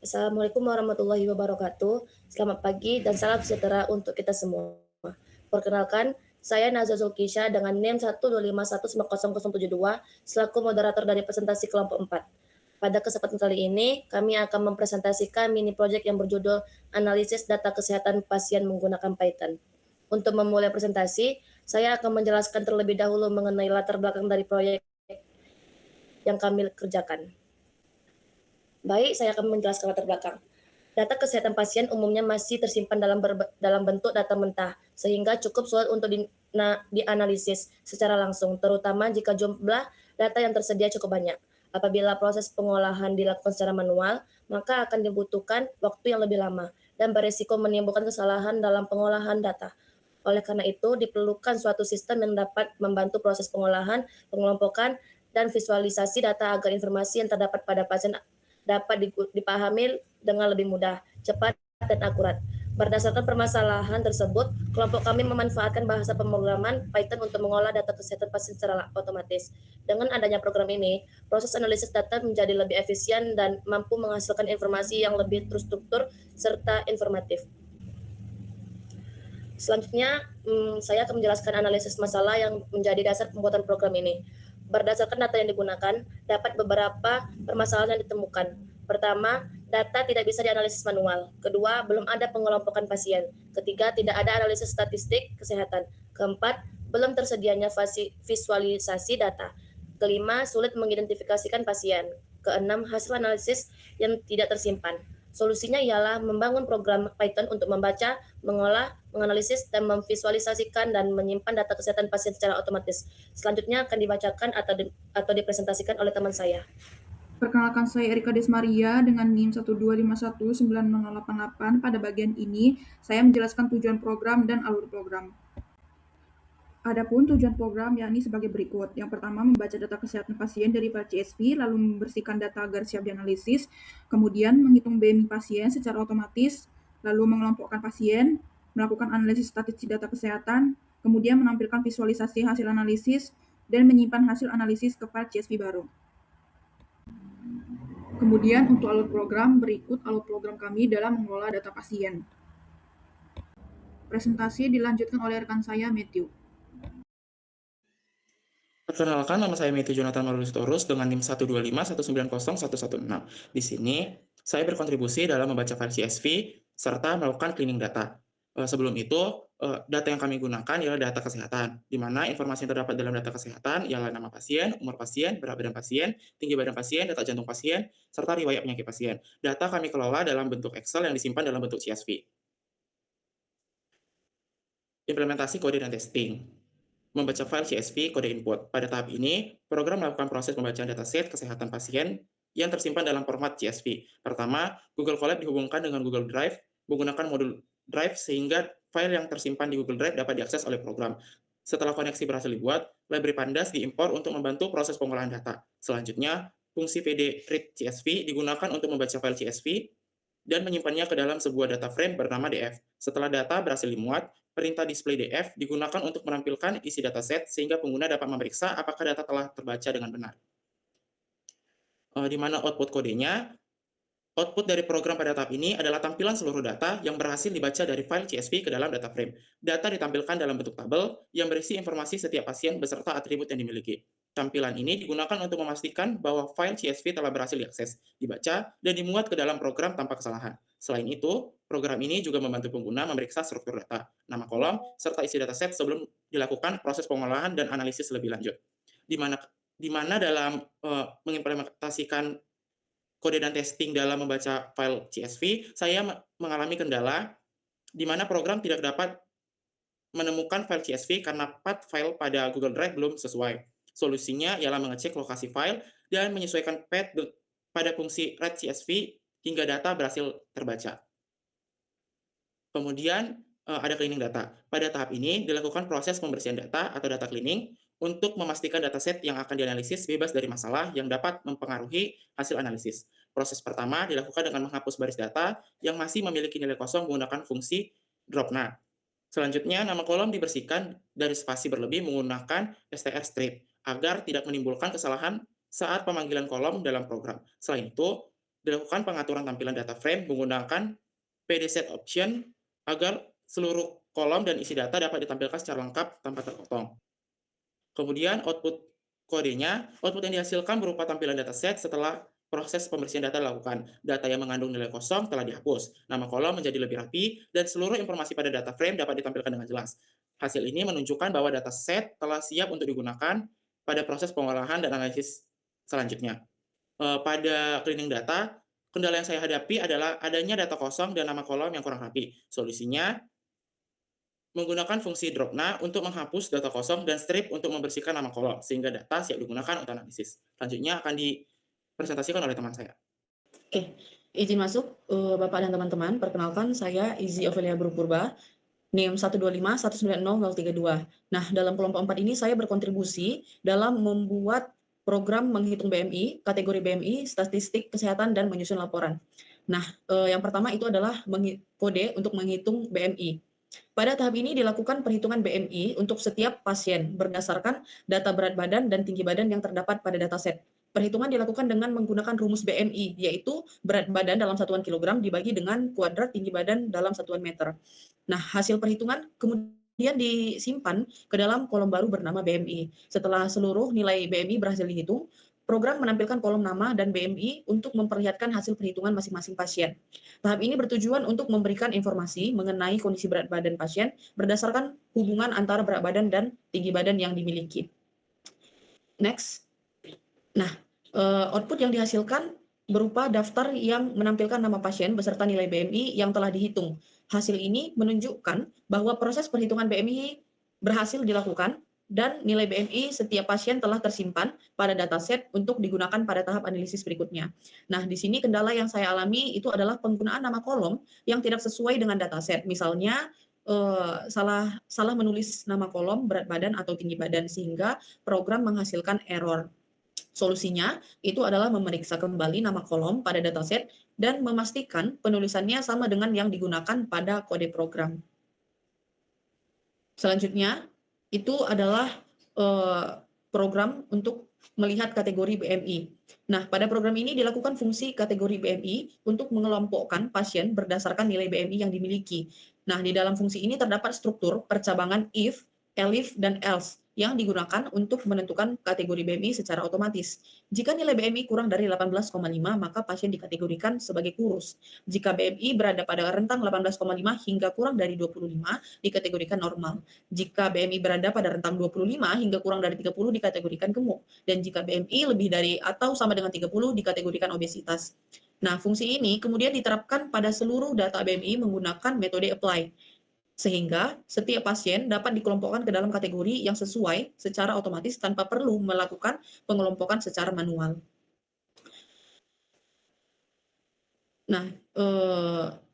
Assalamualaikum warahmatullahi wabarakatuh. Selamat pagi dan salam sejahtera untuk kita semua. Perkenalkan, saya Nazwa Zulkisha dengan NIM 125190072 selaku moderator dari presentasi kelompok 4. Pada kesempatan kali ini, kami akan mempresentasikan mini project yang berjudul Analisis Data Kesehatan Pasien Menggunakan Python. Untuk memulai presentasi, saya akan menjelaskan terlebih dahulu mengenai latar belakang dari proyek yang kami kerjakan. Baik, saya akan menjelaskan latar belakang. Data kesehatan pasien umumnya masih tersimpan dalam bentuk data mentah, sehingga cukup sulit untuk dianalisis secara langsung, terutama jika jumlah data yang tersedia cukup banyak. Apabila proses pengolahan dilakukan secara manual, maka akan dibutuhkan waktu yang lebih lama dan beresiko menimbulkan kesalahan dalam pengolahan data. Oleh karena itu, diperlukan suatu sistem yang dapat membantu proses pengolahan, pengelompokan, dan visualisasi data agar informasi yang terdapat pada pasien dapat dipahami dengan lebih mudah, cepat, dan akurat. Berdasarkan permasalahan tersebut, kelompok kami memanfaatkan bahasa pemrograman Python untuk mengolah data kesehatan pasien secara otomatis. Dengan adanya program ini, proses analisis data menjadi lebih efisien dan mampu menghasilkan informasi yang lebih terstruktur serta informatif. Selanjutnya, saya akan menjelaskan analisis masalah yang menjadi dasar pembuatan program ini. Berdasarkan data yang digunakan, dapat beberapa permasalahan yang ditemukan. Pertama, data tidak bisa dianalisis manual. Kedua, belum ada pengelompokan pasien. Ketiga, tidak ada analisis statistik kesehatan. Keempat, belum tersedianya visualisasi data. Kelima, sulit mengidentifikasikan pasien. Keenam, hasil analisis yang tidak tersimpan. Solusinya ialah membangun program Python untuk membaca, mengolah, menganalisis, dan memvisualisasikan dan menyimpan data kesehatan pasien secara otomatis. Selanjutnya akan dibacakan atau dipresentasikan oleh teman saya. Perkenalkan saya Erika Desmaria dengan NIM 125190088. Pada bagian ini, saya menjelaskan tujuan program dan alur program. Adapun tujuan program yakni sebagai berikut. Yang pertama, membaca data kesehatan pasien dari file CSV, lalu membersihkan data agar siap dianalisis, kemudian menghitung BMI pasien secara otomatis, lalu mengelompokkan pasien, melakukan analisis statistik data kesehatan, kemudian menampilkan visualisasi hasil analisis, dan menyimpan hasil analisis ke file CSV baru. Kemudian untuk alur program, berikut alur program kami dalam mengelola data pasien. Presentasi dilanjutkan oleh rekan saya, Matthew. Perkenalkan, nama saya Matthew Jonathan Marulus dengan NIM 125190116. Di sini, saya berkontribusi dalam membaca file CSV serta melakukan cleaning data. Sebelum itu, data yang kami gunakan ialah data kesehatan, di mana informasi yang terdapat dalam data kesehatan ialah nama pasien, umur pasien, berat badan pasien, tinggi badan pasien, detak jantung pasien, serta riwayat penyakit pasien. Data kami kelola dalam bentuk Excel yang disimpan dalam bentuk CSV. Implementasi kode dan testing. Membaca file CSV kode input. Pada tahap ini, program melakukan proses pembacaan dataset kesehatan pasien yang tersimpan dalam format CSV. Pertama, Google Colab dihubungkan dengan Google Drive menggunakan modul Drive sehingga file yang tersimpan di Google Drive dapat diakses oleh program. Setelah koneksi berhasil dibuat, library Pandas diimpor untuk membantu proses pengolahan data. Selanjutnya, fungsi pd read CSV digunakan untuk membaca file CSV dan menyimpannya ke dalam sebuah data frame bernama DF. Setelah data berhasil dimuat, perintah display DF digunakan untuk menampilkan isi dataset sehingga pengguna dapat memeriksa apakah data telah terbaca dengan benar. Di mana output kodenya, output dari program pada tahap ini adalah tampilan seluruh data yang berhasil dibaca dari file CSV ke dalam data frame. Data ditampilkan dalam bentuk tabel yang berisi informasi setiap pasien beserta atribut yang dimiliki. Tampilan ini digunakan untuk memastikan bahwa file CSV telah berhasil diakses, dibaca, dan dimuat ke dalam program tanpa kesalahan. Selain itu, program ini juga membantu pengguna memeriksa struktur data, nama kolom, serta isi dataset sebelum dilakukan proses pengolahan dan analisis lebih lanjut. Di mana dalam mengimplementasikan kode dan testing dalam membaca file CSV, saya mengalami kendala di mana program tidak dapat menemukan file CSV karena path file pada Google Drive belum sesuai. Solusinya ialah mengecek lokasi file dan menyesuaikan path pada fungsi read CSV hingga data berhasil terbaca. Kemudian ada cleaning data. Pada tahap ini dilakukan proses pembersihan data atau data cleaning untuk memastikan dataset yang akan dianalisis bebas dari masalah yang dapat mempengaruhi hasil analisis. Proses pertama dilakukan dengan menghapus baris data yang masih memiliki nilai kosong menggunakan fungsi dropna. Selanjutnya, nama kolom dibersihkan dari spasi berlebih menggunakan str strip agar tidak menimbulkan kesalahan saat pemanggilan kolom dalam program. Selain itu, Dilakukan pengaturan tampilan data frame menggunakan PD-set option agar seluruh kolom dan isi data dapat ditampilkan secara lengkap tanpa terpotong. Kemudian output yang dihasilkan berupa tampilan dataset setelah proses pembersihan data dilakukan. Data yang mengandung nilai kosong telah dihapus, nama kolom menjadi lebih rapi, dan seluruh informasi pada data frame dapat ditampilkan dengan jelas. Hasil ini menunjukkan bahwa dataset telah siap untuk digunakan pada proses pengolahan dan analisis selanjutnya. Pada cleaning data, kendala yang saya hadapi adalah adanya data kosong dan nama kolom yang kurang rapi. Solusinya, menggunakan fungsi dropna untuk menghapus data kosong dan strip untuk membersihkan nama kolom, sehingga data siap digunakan untuk analisis. Selanjutnya akan dipresentasikan oleh teman saya. Oke, izin masuk Bapak dan teman-teman. Perkenalkan, saya Izzy Ofelia Burupurba, NIM 125190032. Nah, dalam kelompok 4 ini saya berkontribusi dalam membuat program menghitung BMI, kategori BMI, statistik kesehatan, dan menyusun laporan. Nah, yang pertama itu adalah kode untuk menghitung BMI. Pada tahap ini dilakukan perhitungan BMI untuk setiap pasien berdasarkan data berat badan dan tinggi badan yang terdapat pada dataset. Perhitungan dilakukan dengan menggunakan rumus BMI, yaitu berat badan dalam satuan kilogram dibagi dengan kuadrat tinggi badan dalam satuan meter. Nah, hasil perhitungan kemudian disimpan ke dalam kolom baru bernama BMI. Setelah seluruh nilai BMI berhasil dihitung, program menampilkan kolom nama dan BMI untuk memperlihatkan hasil perhitungan masing-masing pasien. Tahap ini bertujuan untuk memberikan informasi mengenai kondisi berat badan pasien berdasarkan hubungan antara berat badan dan tinggi badan yang dimiliki. Next. Nah, output yang dihasilkan berupa daftar yang menampilkan nama pasien beserta nilai BMI yang telah dihitung. Hasil ini menunjukkan bahwa proses perhitungan BMI berhasil dilakukan dan nilai BMI setiap pasien telah tersimpan pada dataset untuk digunakan pada tahap analisis berikutnya. Nah, di sini kendala yang saya alami itu adalah penggunaan nama kolom yang tidak sesuai dengan dataset. Misalnya, salah menulis nama kolom berat badan atau tinggi badan sehingga program menghasilkan error. Solusinya itu adalah memeriksa kembali nama kolom pada dataset dan memastikan penulisannya sama dengan yang digunakan pada kode program. Selanjutnya, itu adalah program untuk melihat kategori BMI. Nah, pada program ini dilakukan fungsi kategori BMI untuk mengelompokkan pasien berdasarkan nilai BMI yang dimiliki. Nah, di dalam fungsi ini terdapat struktur percabangan if, elif, dan else yang digunakan untuk menentukan kategori BMI secara otomatis. Jika nilai BMI kurang dari 18,5, maka pasien dikategorikan sebagai kurus. Jika BMI berada pada rentang 18,5 hingga kurang dari 25, dikategorikan normal. Jika BMI berada pada rentang 25 hingga kurang dari 30, dikategorikan gemuk. Dan jika BMI lebih dari atau sama dengan 30, dikategorikan obesitas. Nah, fungsi ini kemudian diterapkan pada seluruh data BMI menggunakan metode apply. Sehingga setiap pasien dapat dikelompokkan ke dalam kategori yang sesuai secara otomatis tanpa perlu melakukan pengelompokan secara manual. Nah,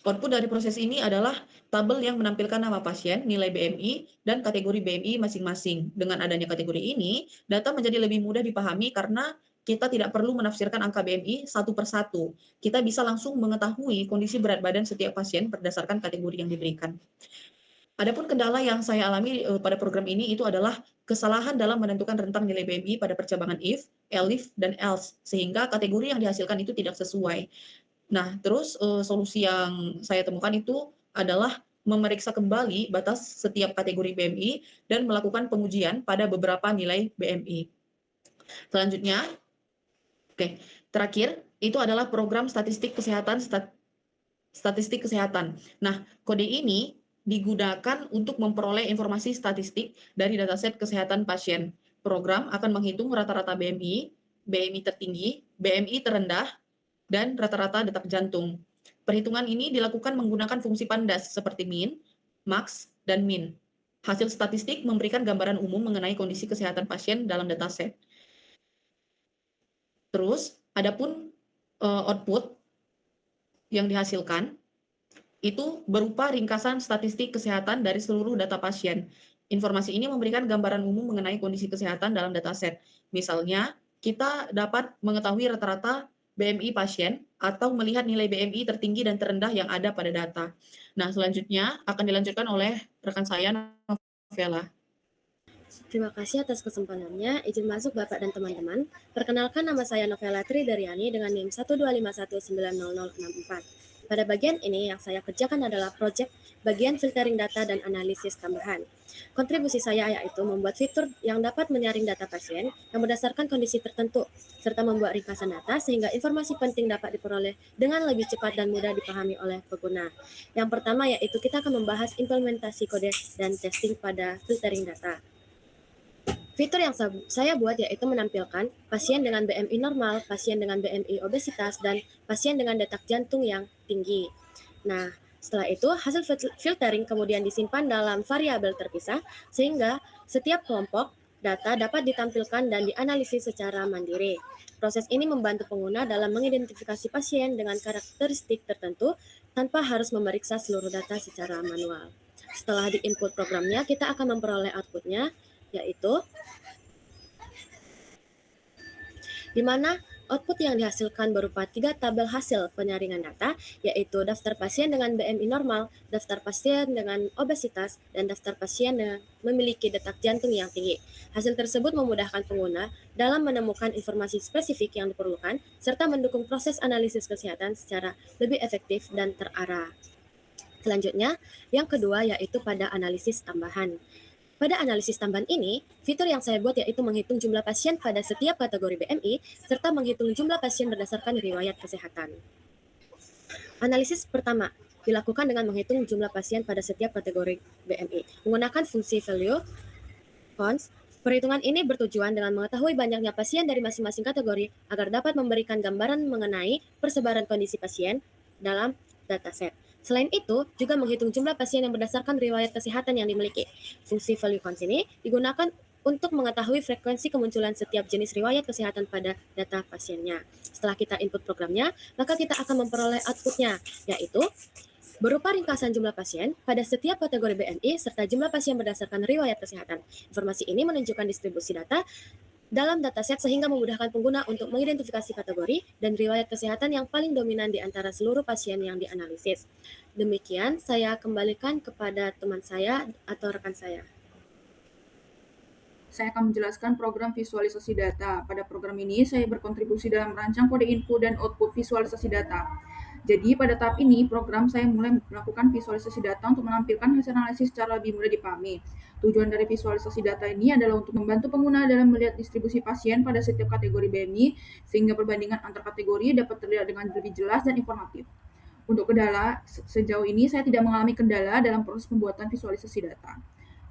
output dari proses ini adalah tabel yang menampilkan nama pasien, nilai BMI, dan kategori BMI masing-masing. Dengan adanya kategori ini, data menjadi lebih mudah dipahami karena kita tidak perlu menafsirkan angka BMI satu per satu. Kita bisa langsung mengetahui kondisi berat badan setiap pasien berdasarkan kategori yang diberikan. Adapun kendala yang saya alami pada program ini itu adalah kesalahan dalam menentukan rentang nilai BMI pada percabangan if, elif, dan else, sehingga kategori yang dihasilkan itu tidak sesuai. Nah, terus solusi yang saya temukan itu adalah memeriksa kembali batas setiap kategori BMI dan melakukan pengujian pada beberapa nilai BMI. Selanjutnya, terakhir itu adalah program statistik kesehatan. Nah, kode ini digunakan untuk memperoleh informasi statistik dari dataset kesehatan pasien. Program akan menghitung rata-rata BMI, BMI tertinggi, BMI terendah, dan rata-rata detak jantung. Perhitungan ini dilakukan menggunakan fungsi pandas seperti min, max, dan min. Hasil statistik memberikan gambaran umum mengenai kondisi kesehatan pasien dalam dataset. Terus, adapun output yang dihasilkan itu berupa ringkasan statistik kesehatan dari seluruh data pasien. Informasi ini memberikan gambaran umum mengenai kondisi kesehatan dalam dataset. Misalnya, kita dapat mengetahui rata-rata BMI pasien atau melihat nilai BMI tertinggi dan terendah yang ada pada data. Nah, selanjutnya akan dilanjutkan oleh rekan saya, Novela. Terima kasih atas kesempatannya. Izin masuk Bapak dan teman-teman. Perkenalkan, nama saya Novela Tridaryani dengan NIM 125190064. Pada bagian ini yang saya kerjakan adalah proyek bagian filtering data dan analisis tambahan. Kontribusi saya yaitu membuat fitur yang dapat menyaring data pasien yang berdasarkan kondisi tertentu, serta membuat ringkasan data sehingga informasi penting dapat diperoleh dengan lebih cepat dan mudah dipahami oleh pengguna. Yang pertama yaitu kita akan membahas implementasi kode dan testing pada filtering data. Fitur yang saya buat yaitu menampilkan pasien dengan BMI normal, pasien dengan BMI obesitas, dan pasien dengan detak jantung yang tinggi. Nah, setelah itu hasil filtering kemudian disimpan dalam variabel terpisah sehingga setiap kelompok data dapat ditampilkan dan dianalisis secara mandiri. Proses ini membantu pengguna dalam mengidentifikasi pasien dengan karakteristik tertentu tanpa harus memeriksa seluruh data secara manual. Setelah di-input programnya, kita akan memperoleh outputnya, yaitu di mana output yang dihasilkan berupa 3 tabel hasil penyaringan data, yaitu daftar pasien dengan BMI normal, daftar pasien dengan obesitas, dan daftar pasien yang memiliki detak jantung yang tinggi. Hasil tersebut memudahkan pengguna dalam menemukan informasi spesifik yang diperlukan, serta mendukung proses analisis kesehatan secara lebih efektif dan terarah. Selanjutnya, yang kedua yaitu pada analisis tambahan. Pada analisis tambahan ini, fitur yang saya buat yaitu menghitung jumlah pasien pada setiap kategori BMI, serta menghitung jumlah pasien berdasarkan riwayat kesehatan. Analisis pertama dilakukan dengan menghitung jumlah pasien pada setiap kategori BMI. Menggunakan fungsi value cons, perhitungan ini bertujuan dengan mengetahui banyaknya pasien dari masing-masing kategori agar dapat memberikan gambaran mengenai persebaran kondisi pasien dalam dataset. Selain itu, juga menghitung jumlah pasien yang berdasarkan riwayat kesehatan yang dimiliki. Fungsi value cons ini digunakan untuk mengetahui frekuensi kemunculan setiap jenis riwayat kesehatan pada data pasiennya. Setelah kita input programnya, maka kita akan memperoleh outputnya, yaitu berupa ringkasan jumlah pasien pada setiap kategori BMI serta jumlah pasien berdasarkan riwayat kesehatan. Informasi ini menunjukkan distribusi data dalam dataset sehingga memudahkan pengguna untuk mengidentifikasi kategori dan riwayat kesehatan yang paling dominan di antara seluruh pasien yang dianalisis. Demikian, saya kembalikan kepada teman saya atau rekan saya. Saya akan menjelaskan program visualisasi data. Pada program ini, saya berkontribusi dalam merancang kode input dan output visualisasi data. Jadi, pada tahap ini, program saya mulai melakukan visualisasi data untuk menampilkan hasil analisis secara lebih mudah dipahami. Tujuan dari visualisasi data ini adalah untuk membantu pengguna dalam melihat distribusi pasien pada setiap kategori BMI, sehingga perbandingan antar kategori dapat terlihat dengan lebih jelas dan informatif. Untuk kendala, sejauh ini saya tidak mengalami kendala dalam proses pembuatan visualisasi data.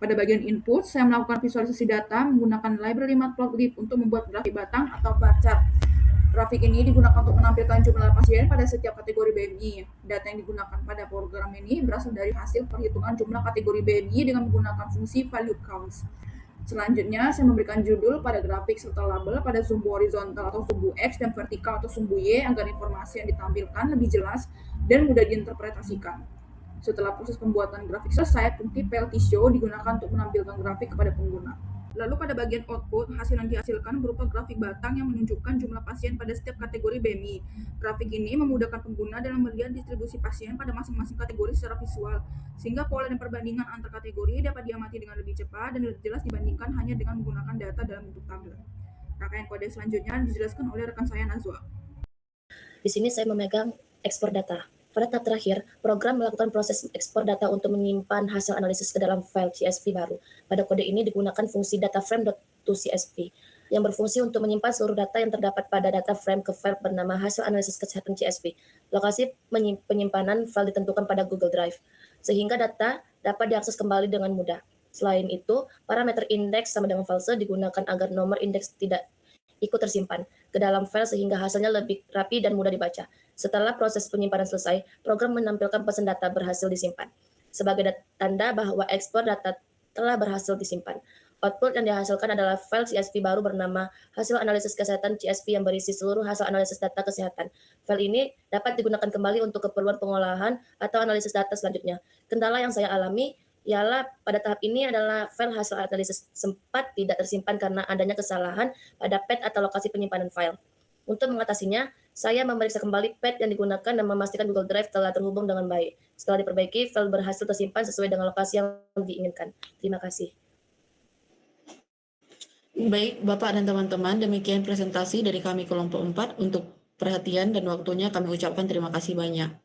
Pada bagian input, saya melakukan visualisasi data menggunakan library Matplotlib untuk membuat grafik batang atau bar chart. Grafik ini digunakan untuk menampilkan jumlah pasien pada setiap kategori BMI. Data yang digunakan pada program ini berasal dari hasil perhitungan jumlah kategori BMI dengan menggunakan fungsi value counts. Selanjutnya, saya memberikan judul pada grafik serta label pada sumbu horizontal atau sumbu X dan vertikal atau sumbu Y agar informasi yang ditampilkan lebih jelas dan mudah diinterpretasikan. Setelah proses pembuatan grafik selesai, fungsi PLT Show digunakan untuk menampilkan grafik kepada pengguna. Lalu pada bagian output, hasil yang dihasilkan berupa grafik batang yang menunjukkan jumlah pasien pada setiap kategori BMI. Grafik ini memudahkan pengguna dalam melihat distribusi pasien pada masing-masing kategori secara visual, sehingga pola dan perbandingan antar kategori dapat diamati dengan lebih cepat dan lebih jelas dibandingkan hanya dengan menggunakan data dalam bentuk tabel. Rangkaian kode selanjutnya dijelaskan oleh rekan saya Nazwa. Di sini saya memegang ekspor data. Pada tahap terakhir, program melakukan proses ekspor data untuk menyimpan hasil analisis ke dalam file CSV baru. Pada kode ini digunakan fungsi dataframe.toCSV yang berfungsi untuk menyimpan seluruh data yang terdapat pada data frame ke file bernama hasil analisis kesehatan CSV. Lokasi penyimpanan file ditentukan pada Google Drive, sehingga data dapat diakses kembali dengan mudah. Selain itu, parameter indeks sama dengan false digunakan agar nomor indeks tidak ikut tersimpan ke dalam file sehingga hasilnya lebih rapi dan mudah dibaca. Setelah proses penyimpanan selesai, program menampilkan pesan data berhasil disimpan sebagai tanda bahwa ekspor data telah berhasil disimpan. Output yang dihasilkan adalah file CSV baru bernama hasil analisis kesehatan CSV yang berisi seluruh hasil analisis data kesehatan. File ini dapat digunakan kembali untuk keperluan pengolahan atau analisis data selanjutnya. Kendala yang saya alami ialah pada tahap ini adalah file hasil analisis sempat tidak tersimpan karena adanya kesalahan pada path atau lokasi penyimpanan file. Untuk mengatasinya, saya memeriksa kembali path yang digunakan dan memastikan Google Drive telah terhubung dengan baik. Setelah diperbaiki, file berhasil tersimpan sesuai dengan lokasi yang diinginkan. Terima kasih. Baik, Bapak dan teman-teman, demikian presentasi dari kami kelompok 4. Untuk perhatian dan waktunya kami ucapkan terima kasih banyak.